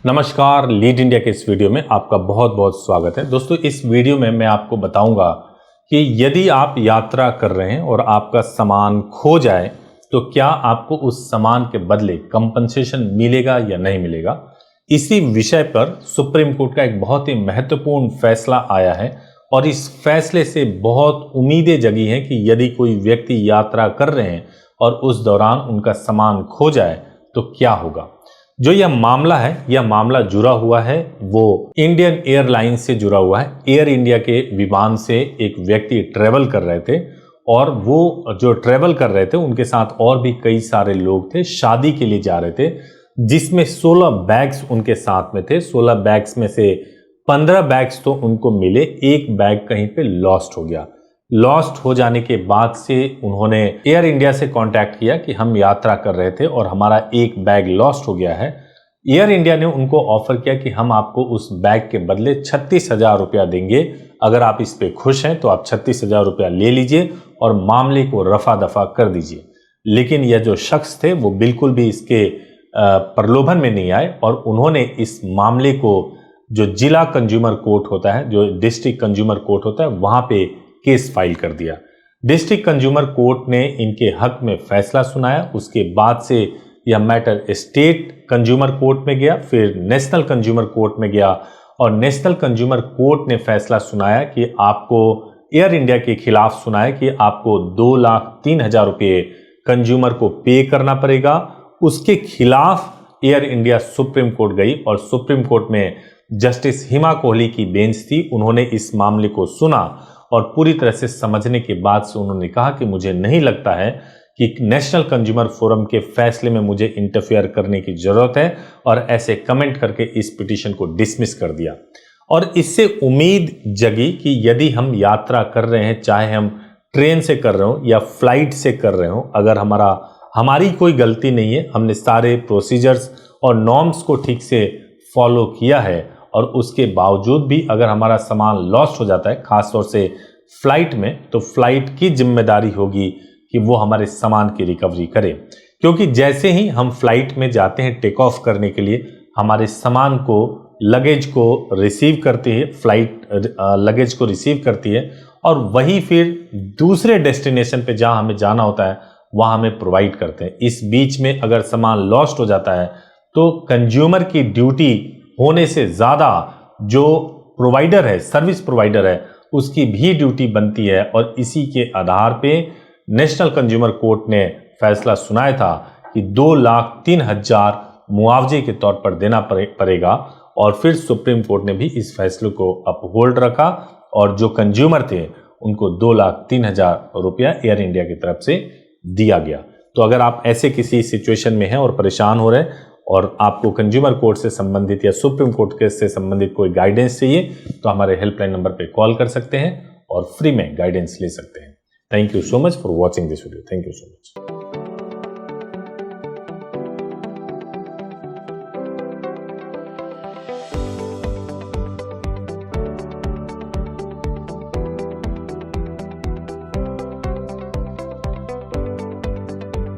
नमस्कार, lead India के इस वीडियो में आपका बहुत बहुत स्वागत है। दोस्तों, इस वीडियो में मैं आपको बताऊंगा कि यदि आप यात्रा कर रहे हैं और आपका सामान खो जाए तो क्या आपको उस सामान के बदले कंपनसेशन मिलेगा या नहीं मिलेगा। इसी विषय पर सुप्रीम कोर्ट का एक बहुत ही महत्वपूर्ण फैसला आया है और इस फैसले से बहुत उम्मीदें जगी हैं कि यदि कोई व्यक्ति यात्रा कर रहे हैं और उस दौरान उनका सामान खो जाए तो क्या होगा। जो यह मामला है, यह मामला जुड़ा हुआ है वो इंडियन एयरलाइंस से जुड़ा हुआ है। एयर इंडिया के विमान से एक व्यक्ति ट्रेवल कर रहे थे और वो जो ट्रेवल कर रहे थे उनके साथ और भी कई सारे लोग थे, शादी के लिए जा रहे थे, जिसमें 16 बैग्स उनके साथ में थे। 16 बैग्स में से 15 बैग्स तो उनको मिले, एक बैग कहीं पे लॉस्ट हो गया। लॉस्ट हो जाने के बाद से उन्होंने एयर इंडिया से कांटेक्ट किया कि हम यात्रा कर रहे थे और हमारा एक बैग लॉस्ट हो गया है। एयर इंडिया ने उनको ऑफर किया कि हम आपको उस बैग के बदले 36,000 रुपया देंगे। अगर आप इस पे खुश हैं तो आप 36,000 रुपया ले लीजिए और मामले को रफा दफा कर दीजिए। लेकिन यह जो शख्स थे वो बिल्कुल भी इसके प्रलोभन में नहीं आए और उन्होंने इस मामले को जो जिला कंज्यूमर कोर्ट होता है, जो डिस्ट्रिक्ट कंज्यूमर कोर्ट होता है, वहां पे केस फाइल कर दिया। डिस्ट्रिक्ट कंज्यूमर कोर्ट ने इनके हक में फैसला सुनाया। उसके बाद से यह मैटर स्टेट कंज्यूमर कोर्ट में गया, फिर नेशनल कंज्यूमर कोर्ट में गया और नेशनल कंज्यूमर कोर्ट ने फैसला सुनाया कि आपको एयर इंडिया के खिलाफ सुनाया कि आपको 2,03,000 रुपये कंज्यूमर को पे करना पड़ेगा। उसके खिलाफ एयर इंडिया सुप्रीम कोर्ट गई और सुप्रीम कोर्ट में जस्टिस हिमा कोहली की बेंच थी। उन्होंने इस मामले को सुना और पूरी तरह से समझने के बाद से उन्होंने कहा कि मुझे नहीं लगता है कि नेशनल कंज्यूमर फोरम के फैसले में मुझे इंटरफेयर करने की जरूरत है और ऐसे कमेंट करके इस पिटीशन को डिसमिस कर दिया। और इससे उम्मीद जगी कि यदि हम यात्रा कर रहे हैं, चाहे हम ट्रेन से कर रहे हो या फ्लाइट से कर रहे हो, अगर हमारी कोई गलती नहीं है, हमने सारे प्रोसीजर्स और नॉर्म्स को ठीक से फॉलो किया है और उसके बावजूद भी अगर हमारा सामान लॉस्ट हो जाता है, खासतौर से फ्लाइट में, तो फ्लाइट की जिम्मेदारी होगी कि वो हमारे सामान की रिकवरी करे। क्योंकि जैसे ही हम फ्लाइट में जाते हैं टेक ऑफ करने के लिए, हमारे सामान को, लगेज को रिसीव करती है, फ्लाइट लगेज को रिसीव करती है और वही फिर दूसरे डेस्टिनेशन पे जहां हमें जाना होता है वहां हमें प्रोवाइड करते हैं। इस बीच में अगर सामान लॉस्ट हो जाता है तो कंज्यूमर की ड्यूटी होने से ज्यादा जो प्रोवाइडर है, सर्विस प्रोवाइडर है, उसकी भी ड्यूटी बनती है। और इसी के आधार पे नेशनल कंज्यूमर कोर्ट ने फैसला सुनाया था कि 2,03,000 मुआवजे के तौर पर देना पड़ेगा और फिर सुप्रीम कोर्ट ने भी इस फैसले को अपहोल्ड रखा और जो कंज्यूमर थे उनको 2,03,000 रुपया एयर इंडिया की तरफ से दिया गया। तो अगर आप ऐसे किसी सिचुएशन में हैं और परेशान हो रहे हैं और आपको कंज्यूमर कोर्ट से संबंधित या सुप्रीम कोर्ट केस से संबंधित कोई गाइडेंस चाहिए तो हमारे हेल्पलाइन नंबर पे कॉल कर सकते हैं और फ्री में गाइडेंस ले सकते हैं। Thank you so much for watching this video. Thank you so much.